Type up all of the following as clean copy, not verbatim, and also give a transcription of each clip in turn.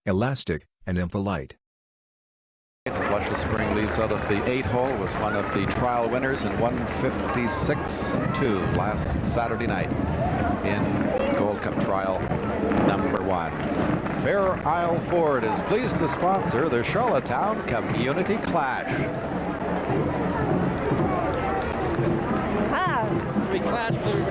elastic, and impolite. Luscious Spring leaves out of the 8-hole, was one of the trial winners in 156-2 last Saturday night in Gold Cup trial number 1. Fair Isle Ford is pleased to sponsor the Charlottetown Community Clash.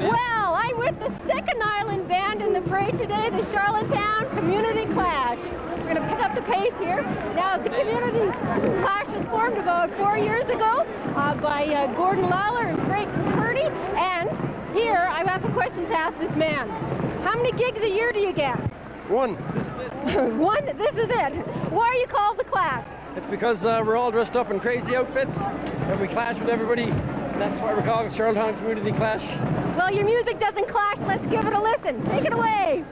Well, I'm with the second island band in the parade today, the Charlottetown Community Clash. We're going to pick up the pace here. Now, the Community Clash was formed about 4 years ago by Gordon Lawler and Frank McCurdy. And here, I have a question to ask this man. How many gigs a year do you get? One. One? This is it. Why are you called the Clash? It's because we're all dressed up in crazy outfits and we clash with everybody. That's why we're called Charlottetown Community Clash. Well, your music doesn't clash. Let's give it a listen. Take it away.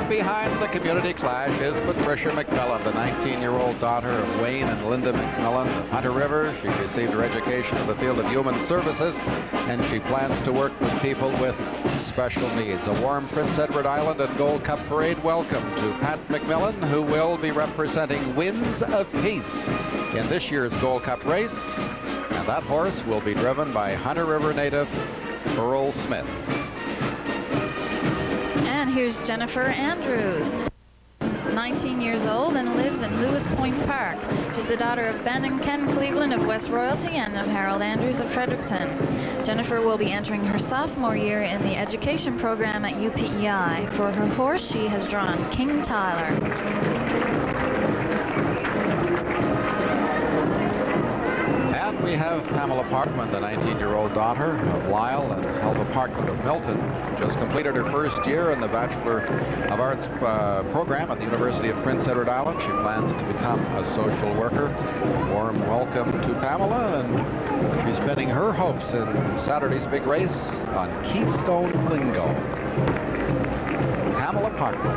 Behind the Community Clash is Patricia McMillan, the 19-year-old daughter of Wayne and Linda McMillan of Hunter River. She received her education in the field of human services, and she plans to work with people with special needs. A warm Prince Edward Island and Gold Cup parade welcome to Pat McMillan, who will be representing Winds of Peace in this year's Gold Cup race, and that horse will be driven by Hunter River native Earl Smith. And here's Jennifer Andrews, 19 years old and lives in Lewis Point Park. She's the daughter of Ben and Ken Cleveland of West Royalty and of Harold Andrews of Fredericton. Jennifer will be entering her sophomore year in the education program at UPEI. For her horse, she has drawn King Tyler. And we have Pamela Parkman, the 19-year-old daughter of Lyle and Helva Parkman of Milton. Just completed her first year in the Bachelor of Arts program at the University of Prince Edward Island. She plans to become a social worker. Warm welcome to Pamela, and she's pinning her hopes in Saturday's big race on Keystone Lingo. Pamela Parkman.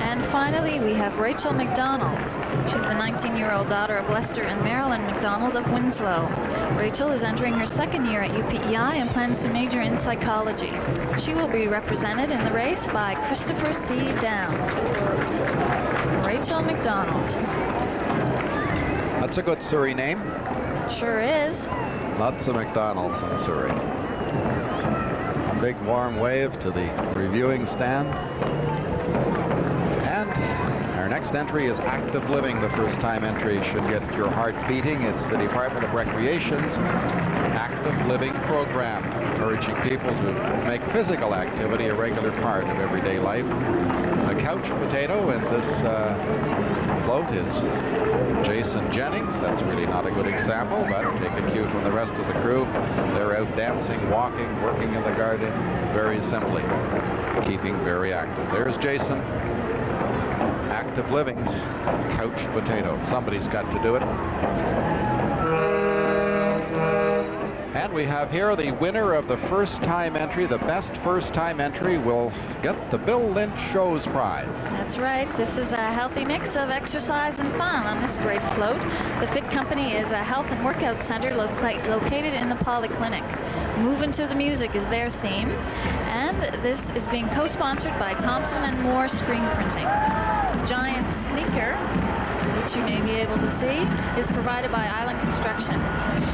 And finally, we have Rachel McDonald. She's the 19-year-old daughter of Lester and Marilyn McDonald of Winslow. Rachel is entering her second year at UPEI and plans to major in psychology. She will be represented in the race by Christopher C. Down. Rachel McDonald. That's a good Surrey name. Sure is. Lots of McDonald's in Surrey. A big warm wave to the reviewing stand. And our next entry is active living. The first time entry should get your heart beating. It's the Department of Recreation's active living program, encouraging people to make physical activity a regular part of everyday life. A couch potato in this float is Jason Jennings. That's really not a good example, but take a cue from the rest of the crew. They're out dancing, walking, working in the garden, very simply, keeping very active. There's Jason. Active Living's couch potato. Somebody's got to do it. And we have here the winner of the first time entry. The best first time entry will get the Bill Lynch Shows Prize. That's right. This is a healthy mix of exercise and fun on this great float. The Fit Company is a health and workout center located in the Polyclinic. Moving to the Music is their theme. And this is being co-sponsored by Thompson & More Screen Printing. Giant Sneaker which you may be able to see, is provided by Island Construction.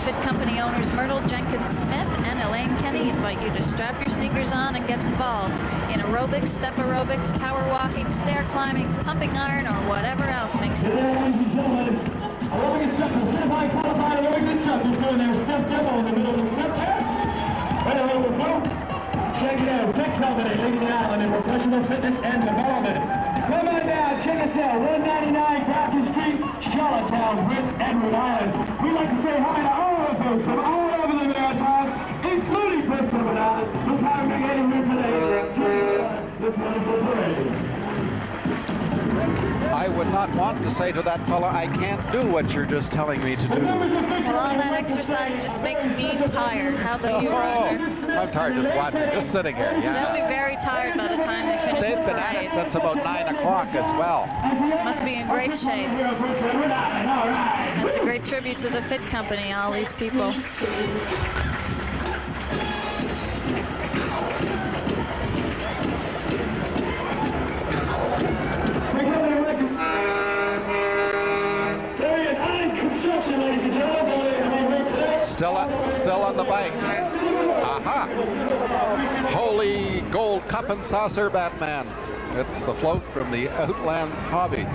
Fit Company owners Myrtle Jenkins Smith and Elaine Kenny invite you to strap your sneakers on and get involved in aerobics, step aerobics, power walking, stair climbing, pumping iron, or whatever else makes you Ladies and gentlemen, aerobic instructors, certified qualified aerobic instructors doing their step demo in the middle of the step test. Right over the floor. Check it out. Fit Company leading the island in professional fitness and development. Come on down, check us out. 199 Grafton Street, Charlottetown, Prince Edward Island. We'd like to say hi to all of those from all over the Maritimes, including Prince Edward Island, who's having here today to this wonderful parade. I would not want to say to that fella, I can't do what you're just telling me to do. Well, all that exercise just makes me tired. How about you, Roger? I'm tired just watching, just sitting here. They'll Yeah. be very tired by the time they finish They've the been at it parade. since about 9 o'clock as well. Must be in great shape. That's a great tribute to the Fit Company, all these people. Still on the bike. Aha! Holy gold cup and saucer Batman. It's the float from the Outlands Hobbies.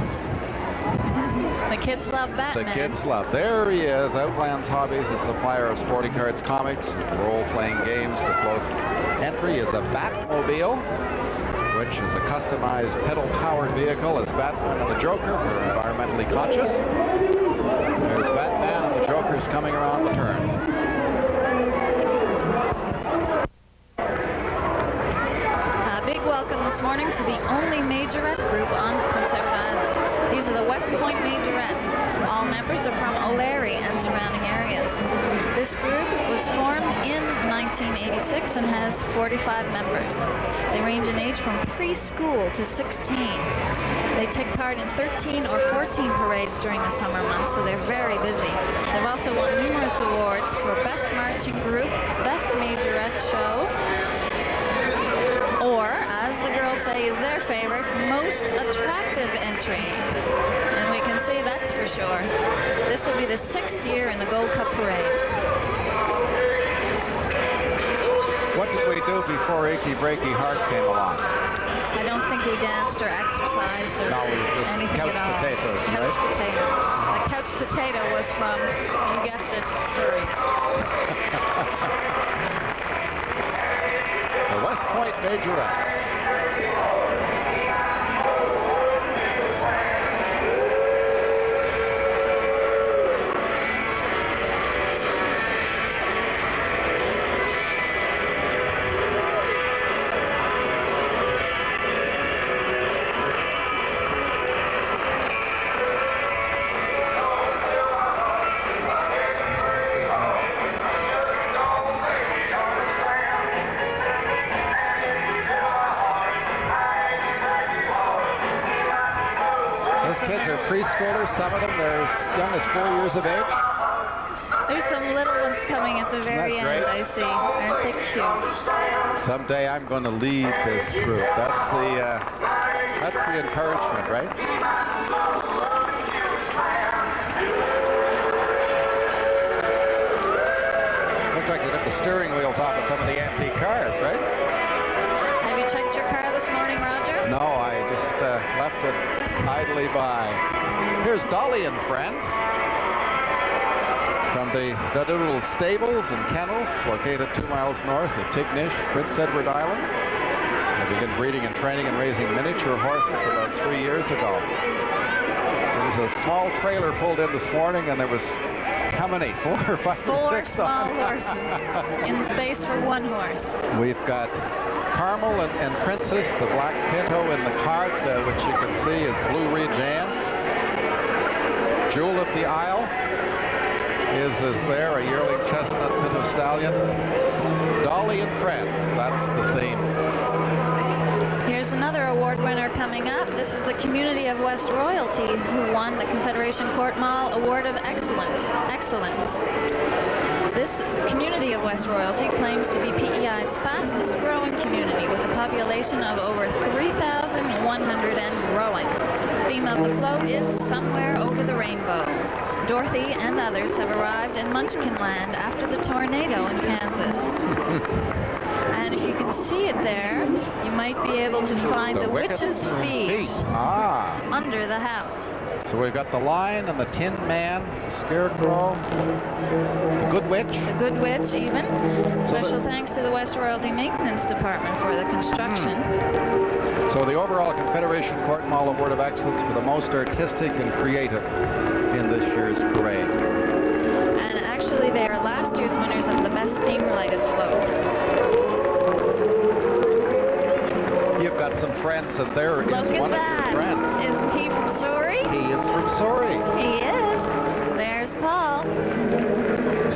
The kids love Batman. The kids love. There he is. Outlands Hobbies, a supplier of sporting cards, comics, and role-playing games. The float entry is a Batmobile, which is a customized pedal-powered vehicle as Batman and the Joker for environmentally conscious. There's Batman and the Joker's coming around the turn. A big welcome this morning to the only majorette group on Prince Edward Island. These are the West Point Majorettes. All members are from O'Leary and surrounding areas. This group was formed in 1986 and has 45 members. They range in age from preschool to 16. They take part in 13 or 14 parades during the summer months, so they're very busy. They've also won numerous awards for Best Marching Group, Best Majorette Show, or, as the girls say is their favorite, Most Attractive Entry. And we can see that's for sure. This will be the 6th year in the Gold Cup Parade. What did we do before Achy Breaky Heart came along? I don't think we danced or exercised or No, we were just anything couch at all. potatoes, Couch right? potato. The couch potato was from, you guessed it, Surrey. The West Point Majorettes. Kids are preschoolers, some of them they're as young as 4 years of age. There's some little ones coming at the very that end, great? I see. Aren't they cute? Someday I'm going to lead this group. That's the encouragement, right? Looks like they took the steering wheels off of some of the antique cars, right? Have you checked your car this morning, Roger? No, I just left it idly by. Here's Dolly and Friends from the Doodle Stables and Kennels, located 2 miles north of Tignish, Prince Edward Island. They began breeding and training and raising miniature horses about 3 years ago. There was a small trailer pulled in this morning, and there was how many? 4 or 5 or 4 6 small on. horses in space for 1 horse. We've got Carmel and Princess, the black pinto in the cart, which you can see is Blue Ridge Ann. Jewel of the Isle is there, a yearling chestnut pinto stallion. Dolly and Friends, that's the theme. Here's another award winner coming up. This is the Community of West Royalty, who won the Confederation Court Mall Award of Excellence. This Community of West Royalty claims to be PEI's fastest growing community with a population of over 3,100 and growing. theme of the float is Somewhere Over the Rainbow. Dorothy and others have arrived in Munchkin Land after the tornado in Kansas. And if you can see it there, you might be able to find the witch's feet under the house. So we've got the Lion and the Tin Man, Scarecrow, the Good Witch. The Good Witch, even. Special thanks to the West Royalty Maintenance Department for the construction. So the overall Confederation Court Mall Award of Excellence for the most artistic and creative in this year's parade. And actually, they are last year's winners of the best theme-related float. You've got some friends, and there is one of your friends. Is he from Surrey? He is from Surrey. He is. There's Paul.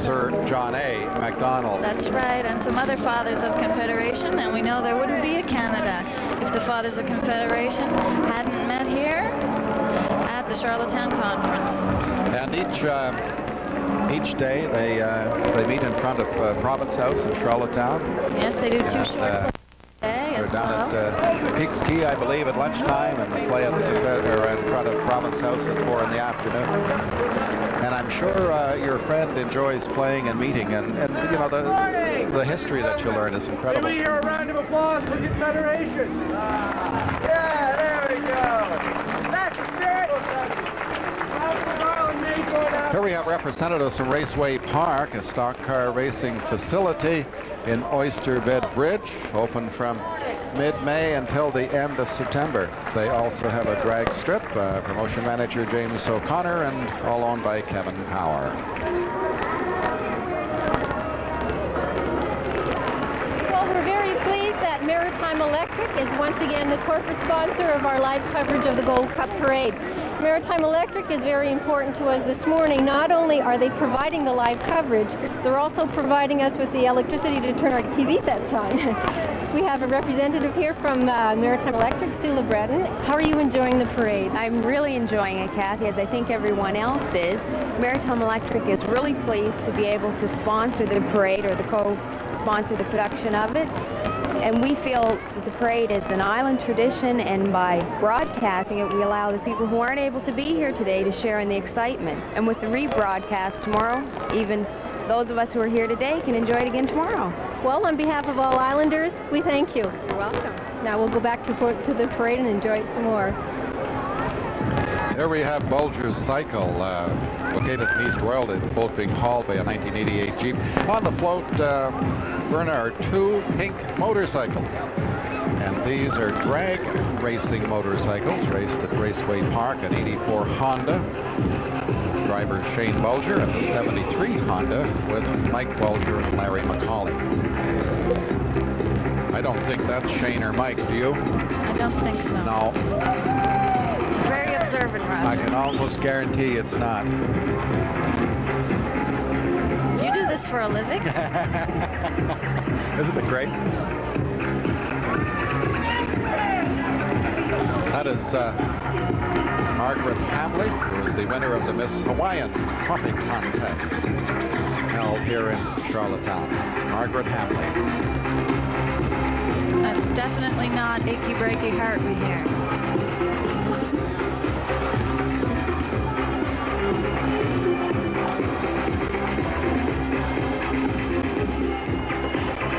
Sir John A. MacDonald. That's right, and some other fathers of Confederation, and we know there wouldn't be a Canada if the fathers of Confederation hadn't met here at the Charlottetown Conference. And each day they meet in front of Province House in Charlottetown. Yes, they do two short They're down at Peaks Key, I believe, at lunchtime, and they play at in front of Province House at 4 in the afternoon. And I'm sure your friend enjoys playing and meeting, and you know, the history that you learn is incredible. Give me a round of applause for Confederation. Yeah, there we go. That's it. Here we have representatives from Raceway Park, a stock car racing facility in Oyster Bed Bridge, open from mid-May until the end of September. They also have a drag strip, promotion manager James O'Connor, and all owned by Kevin Power. Well, we're very pleased that Maritime Electric is once again the corporate sponsor of our live coverage of the Gold Cup Parade. Maritime Electric is very important to us this morning. Not only are they providing the live coverage, they're also providing us with the electricity to turn our TV sets on. We have a representative here from Maritime Electric, Sue LeBreton. How are you enjoying the parade? I'm really enjoying it, Kathy, as I think everyone else is. Maritime Electric is really pleased to be able to sponsor the parade, or the co-sponsor the production of it. And we feel that the parade is an island tradition, and by broadcasting it, we allow the people who aren't able to be here today to share in the excitement. And with the rebroadcast tomorrow, even those of us who are here today can enjoy it again tomorrow. Well, on behalf of all islanders, we thank you. You're welcome. Now we'll go back to the parade and enjoy it some more. Here we have Bulger's Cycle, located in East Royal, both being hauled by a 1988 Jeep. On the float, Verna, are two pink motorcycles. And these are drag racing motorcycles, raced at Raceway Park, an 84 Honda. Driver Shane Bulger, and the 73 Honda with Mike Bulger and Larry McCauley. I don't think that's Shane or Mike, do you? I don't think so. No. Very observant, Roger. I can almost guarantee it's not. Do you do this for a living? Isn't it great? That is Margaret Hamley, who is the winner of the Miss Hawaiian Hopping Contest held here in Charlottetown. Margaret Hamley. That's definitely not achy breaky heart we hear.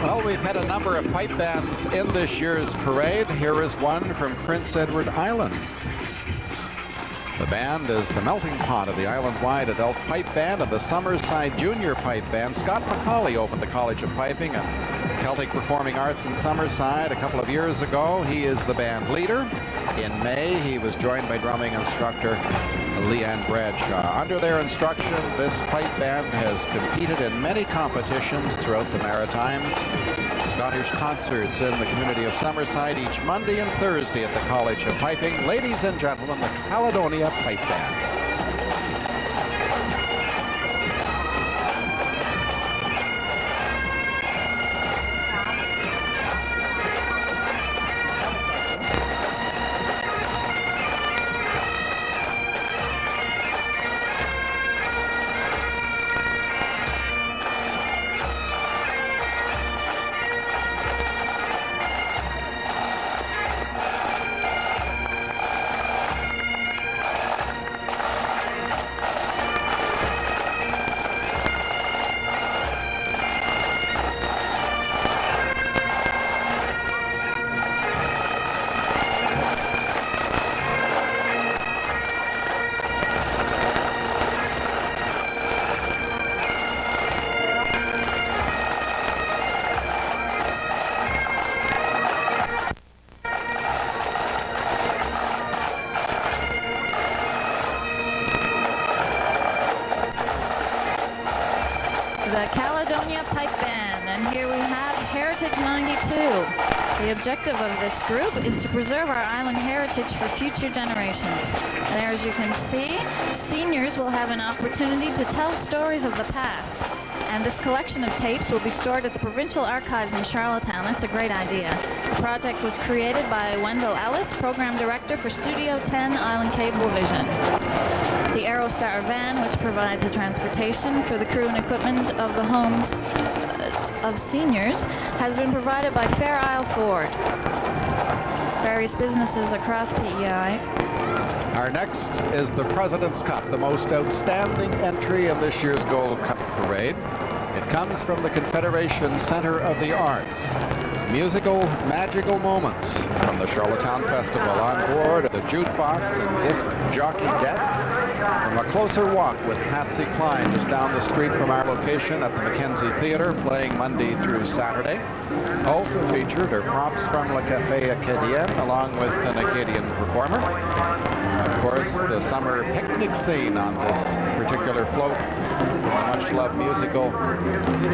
Well, we've had a number of pipe bands in this year's parade. Here is one from Prince Edward Island. The band is the melting pot of the island-wide adult pipe band and the Summerside Junior Pipe Band. Scott McCauley opened the College of Piping and Celtic Performing Arts in Summerside a couple of years ago. He is the band leader. In May, he was joined by drumming instructor Leanne Bradshaw. Under their instruction, this pipe band has competed in many competitions throughout the Maritimes. Scottish concerts in the community of Summerside each Monday and Thursday at the College of Piping. Ladies and gentlemen, the Caledonia Pipe Band. And here we have Heritage 92. The objective of this group is to preserve our island heritage for future generations. There, as you can see, seniors will have an opportunity to tell stories of the past. And this collection of tapes will be stored at the Provincial Archives in Charlottetown. That's a great idea. The project was created by Wendell Ellis, Program Director for Studio 10 Island Cablevision. The Aerostar van, which provides the transportation for the crew and equipment of the homes of seniors, has been provided by Fair Isle Ford. Various businesses across PEI. Our next is the President's Cup, the most outstanding entry in this year's Gold Cup Parade. It comes from the Confederation Center of the Arts. Musical, magical moments from the Charlottetown Festival on board at the jukebox and disc jockey desk. From a closer walk with Patsy Cline just down the street from our location at the Mackenzie Theatre, playing Monday through Saturday. Also featured are props from Le Café Acadien along with an Acadian performer. Of course, the summer picnic scene on this particular float, the much-loved musical,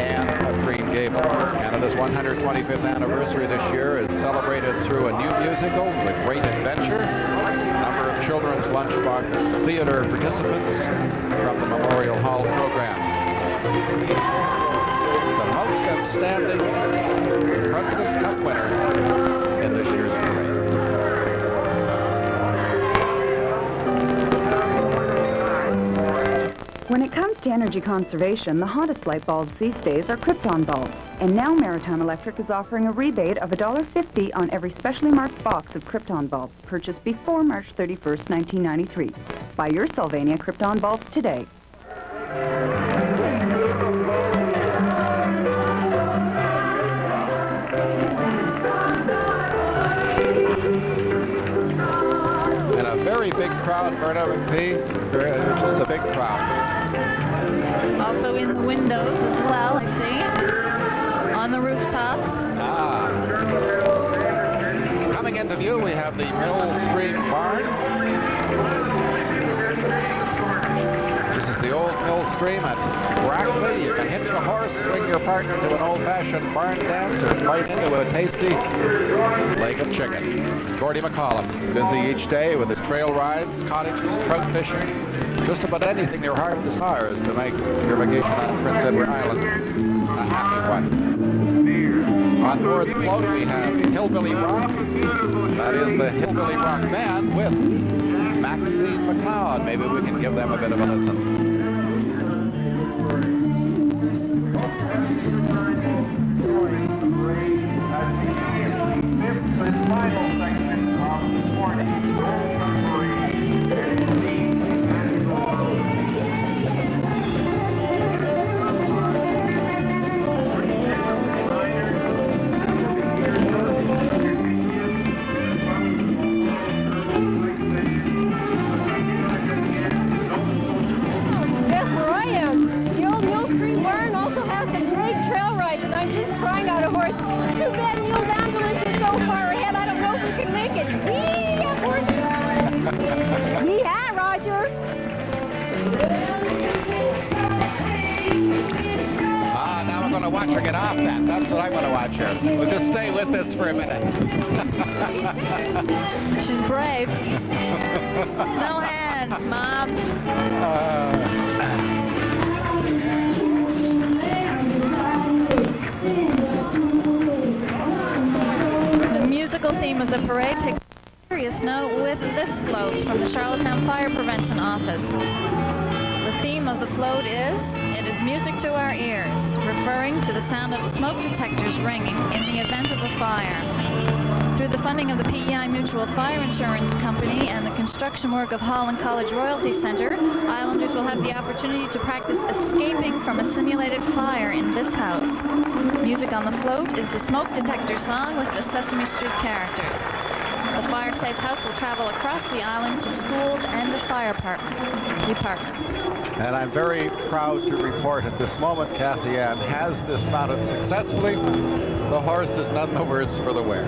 and of Green Gables. Canada's 125th anniversary this year is celebrated through a new musical, The Great Adventure, a number of children's lunchbox theater participants from the Memorial Hall program. The most outstanding President's Cup winner in this year's parade. When it comes to energy conservation, the hottest light bulbs these days are Krypton bulbs. And now Maritime Electric is offering a rebate of $1.50 on every specially marked box of Krypton bulbs purchased before March 31st, 1993. Buy your Sylvania Krypton bulbs today. And a very big crowd, Myrna McPhee. Just a big crowd. Also in the windows as well, I see. On the rooftops. Coming into view, we have the Mill Stream Barn. This is the old Mill Stream at Brackley. You can hitch a horse, swing your partner to an old-fashioned barn dance, or bite into a tasty leg of chicken. Gordy McCollum, busy each day with his trail rides, cottages, trout fishing. Just about anything your heart desires to make your vacation on Prince Edward Island a happy one. On board the float we have Hillbilly Rock. That is the Hillbilly Rock Band with Maxine McLeod. Maybe we can give them a bit of a listen. Watch her get off that. That's what I'm going to watch her. We'll just stay with this for a minute. She's brave. No hands, Mom. The musical theme of the parade takes a serious note with this float from the Charlottetown Fire Prevention Office. The theme of the float is, "It is music to our ears," referring to the sound of smoke detectors ringing in the event of a fire. Through the funding of the PEI Mutual Fire Insurance Company and the construction work of Holland College Royalty Center, Islanders will have the opportunity to practice escaping from a simulated fire in this house. Music on the float is the smoke detector song with the Sesame Street characters. The Fire Safe House will travel across the island to schools and the fire departments. And I'm very proud to report at this moment, Kathy Ann has dismounted successfully. The horse is none the worse for the wear.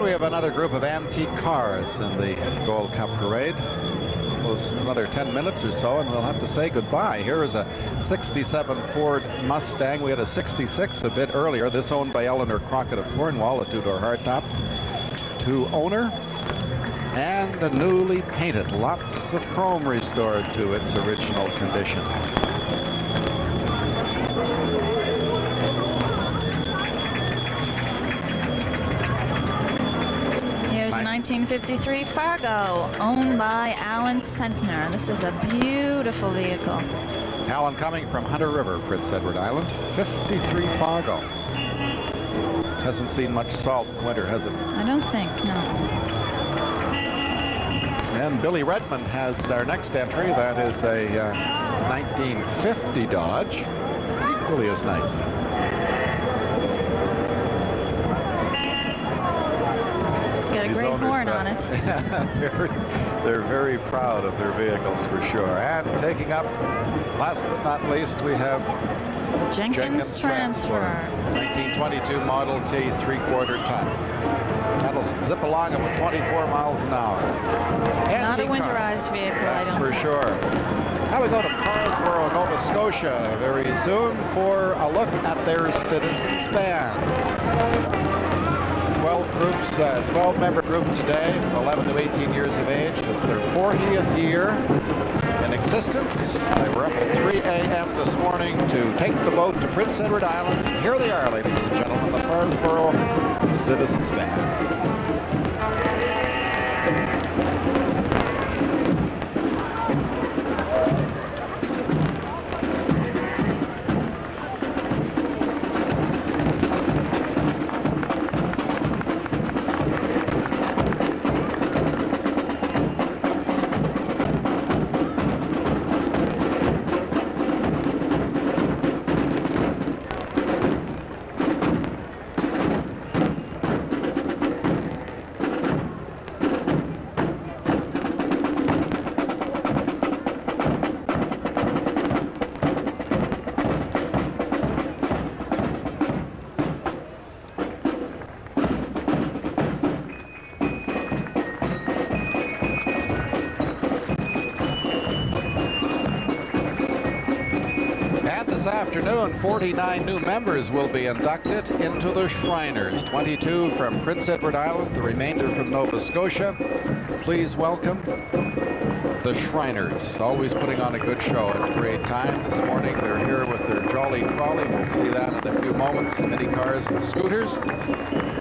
we have another group of antique cars in the Gold Cup parade. Another 10 minutes or so, and we'll have to say goodbye. Here is a 67 Ford Mustang. We had a 66 a bit earlier. This owned by Eleanor Crockett of Cornwall, a two-door hardtop. To owner, and a newly painted. Lots of chrome restored to its original condition. Here's a 1953 Fargo, owned by Alan Sentner. This is a beautiful vehicle. Alan coming from Hunter River, Prince Edward Island. 53 Fargo. Hasn't seen much salt in winter, has it? I don't think, no. And Billy Redmond has our next entry. That is a 1950 Dodge. Equally as nice. Got a great horn on it. They're very proud of their vehicles for sure. And taking up, last but not least, we have Jenkins Transfer. 1922 Model T 3/4 ton. That'll zip along at 24 miles an hour. Not a winterized vehicle, I don't think. For sure. Now we go to Parsboro, Nova Scotia very soon for a look at their Citizens Band. 12-member group today, 11 to 18 years of age. It's their 40th year in existence. They were up at 3 a.m. this morning to take the boat to Prince Edward Island. Here they are, ladies and gentlemen, the Parsboro Citizens Band. Afternoon, 49 new members will be inducted into the Shriners. 22 from Prince Edward Island, the remainder from Nova Scotia. Please welcome the Shriners, always putting on a good show at parade time. This morning they're here with their Jolly Trolley. We'll see that in a few moments. Mini cars and scooters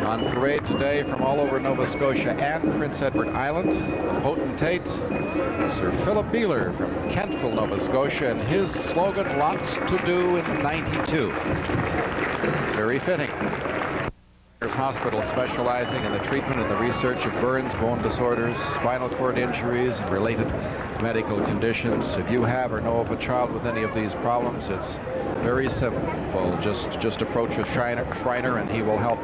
on parade today from all over Nova Scotia and Prince Edward Island. The potentate, Sir Philip Beeler from Kentville, Nova Scotia, and his slogan, lots to do in 92. It's very fitting. There's hospital specializing in the treatment and the research of burns, bone disorders, spinal cord injuries, and related medical conditions. If you have or know of a child with any of these problems, it's very simple. Just approach a Shriner and he will help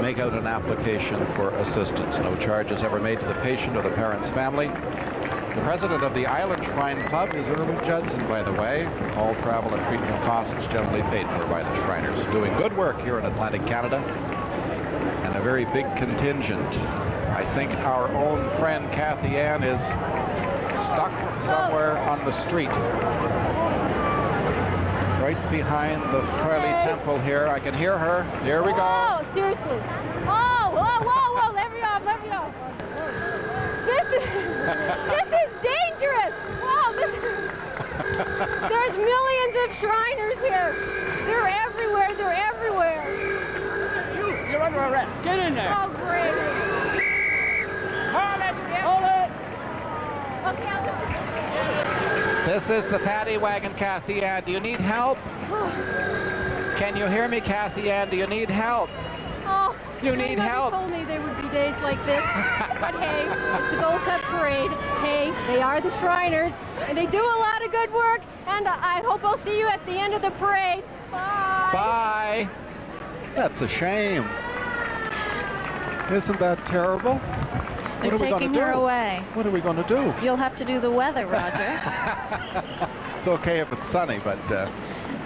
make out an application for assistance. No charges ever made to the patient or the parent's family. The president of the Island Shrine Club is Earl Judson, by the way. All travel and treatment costs generally paid for by the Shriners. Doing good work here in Atlantic Canada. And a very big contingent. I think our own friend Kathy Ann is stuck somewhere on the street. Right behind the Farley Temple here. I can hear her. Here we go. Oh, seriously. Oh, whoa, whoa, whoa. Let me off, let me off. This is dangerous. Wow, there's millions of Shriners here. They're everywhere, they're everywhere. You're under arrest. Get in there. Oh, great. Hold it. Hold it. Okay, I'll just... This is the paddy wagon, Kathy Ann. Do you need help? Can you hear me, Kathy Ann? Do you need help? Oh, you need help. Told me there would be days like this. But hey, it's the Gold Cup parade. Hey, they are the Shriners, and they do a lot of good work. And I hope I'll see you at the end of the parade. Bye. Bye. That's a shame. Isn't that terrible? They're taking her away. What are we going to do? You'll have to do the weather, Roger. It's okay if it's sunny, but...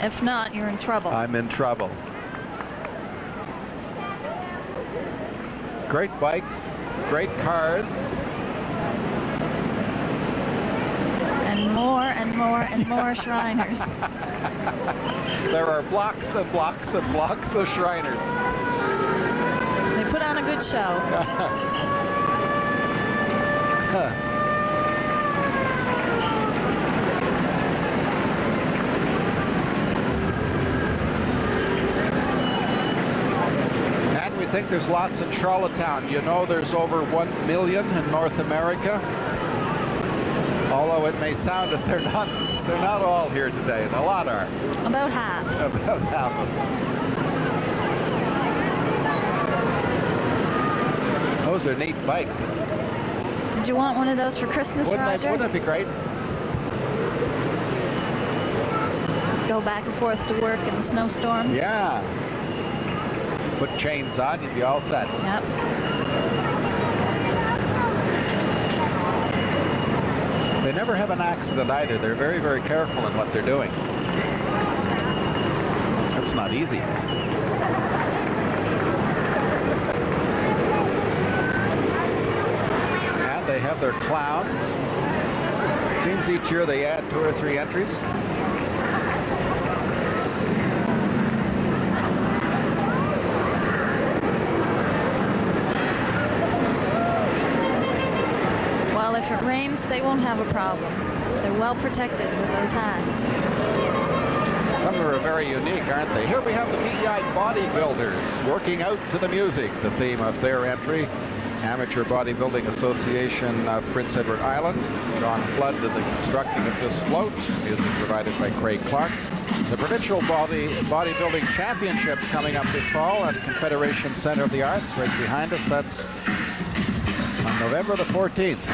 if not, you're in trouble. I'm in trouble. Great bikes, great cars. And more and more and more Shriners. There are blocks and blocks and blocks of Shriners. They put on a good show. And we think there's lots in Charlottetown. You know, there's over 1 million in North America. Although it may sound that they're not all here today, and a lot are. About half. About half of them. Those are neat bikes. Did you want one of those for Christmas, Roger? Wouldn't that be great? Go back and forth to work in the snowstorm. Yeah. Put chains on, you'd be all set. Yep. They never have an accident either. They're very, very careful in what they're doing. It's not easy. And they have their clowns. Seems each year they add 2 or 3 entries. Well, if it rains, they won't have a problem. They're well protected with those hats. Some of them are very unique, aren't they? Here we have the PEI Bodybuilders working out to the music, the theme of their entry. Amateur Bodybuilding Association of Prince Edward Island. John Flood did the constructing of this float. Music provided by Craig Clark. The Provincial Bodybuilding Championships coming up this fall at Confederation Center of the Arts, right behind us. That's on November the 14th.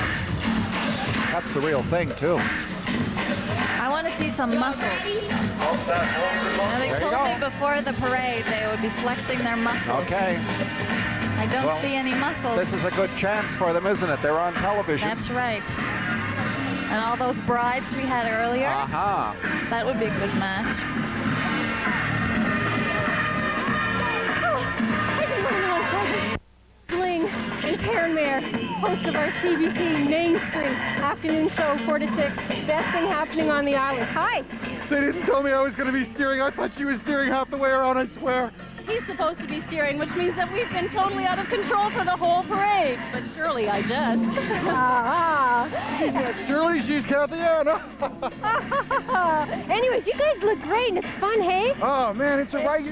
That's the real thing, too. I want to see some muscles. Now, they told me before the parade they would be flexing their muscles. Okay. I don't see any muscles. This is a good chance for them, isn't it? They're on television. That's right. And all those brides we had earlier. Aha. That would be a good match. Bling and Karen Mayer, host of our CBC Main Street afternoon show, 4 to 6. Best thing happening on the island. Hi. They didn't tell me I was going to be steering. I thought she was steering half the way around, I swear. He's supposed to be steering, which means that we've been totally out of control for the whole parade. But surely I just. She's not Shirley, she's Kathy Ann. Anyways, you guys look great and it's fun, hey? Oh man, it's a right.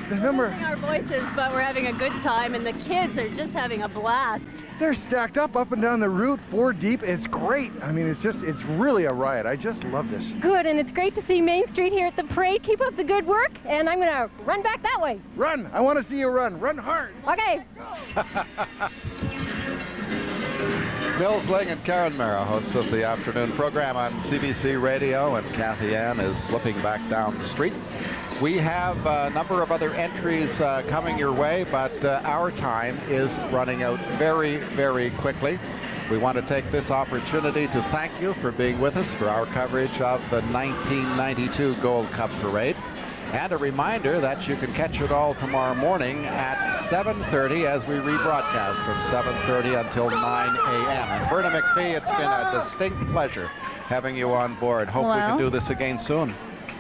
Remember, our voices, but we're having a good time, and the kids are just having a blast. they're stacked up and down the route, 4 deep. It's great. I mean, it's really a riot. I just love this. Good, and it's great to see Main Street here at the parade. Keep up the good work, and I'm gonna run back that way. Run! I want to see you run. Run hard. Okay. Bill Sling and Karen Mara, hosts of the afternoon program on CBC Radio, and Kathy Ann is slipping back down the street. We have a number of other entries coming your way, but our time is running out very, very quickly. We want to take this opportunity to thank you for being with us for our coverage of the 1992 Gold Cup Parade. And a reminder that you can catch it all tomorrow morning at 7:30 as we rebroadcast from 7:30 until 9 a.m. And Verna McPhee, it's been a distinct pleasure having you on board. Hope we can do this again soon.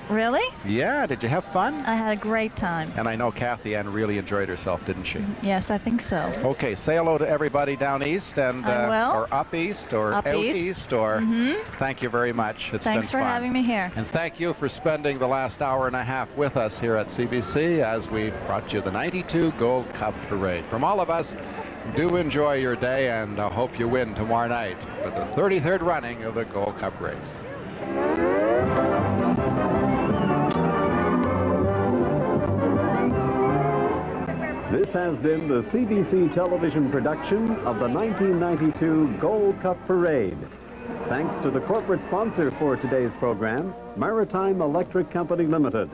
Really? Yeah, did you have fun? I had a great time. And I know Kathy Ann really enjoyed herself, didn't she? Yes, I think so. Okay, say hello to everybody down east and or up east or out east or thank you very much. It's Thanks been for fun. having me here. And thank you for spending the last hour and a half with us here at CBC as we brought you the 92 Gold Cup Parade. From all of us, do enjoy your day, and I hope you win tomorrow night for the 33rd running of the Gold Cup race. This has been the CBC television production of the 1992 Gold Cup Parade. Thanks to the corporate sponsor for today's program, Maritime Electric Company Limited.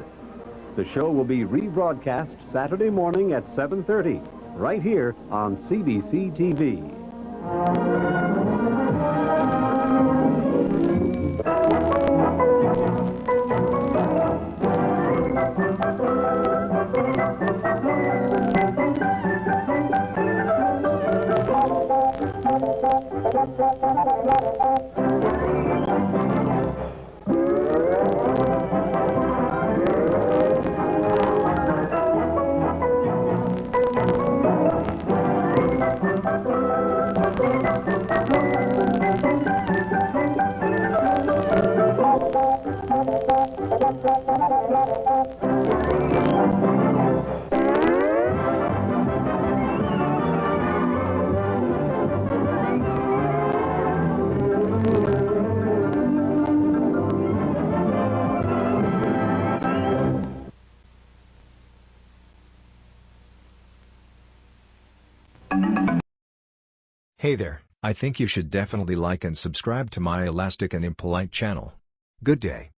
The show will be rebroadcast Saturday morning at 7:30, right here on CBC TV. Hey there, I think you should definitely like and subscribe to my Elastic and Impolite channel. Good day.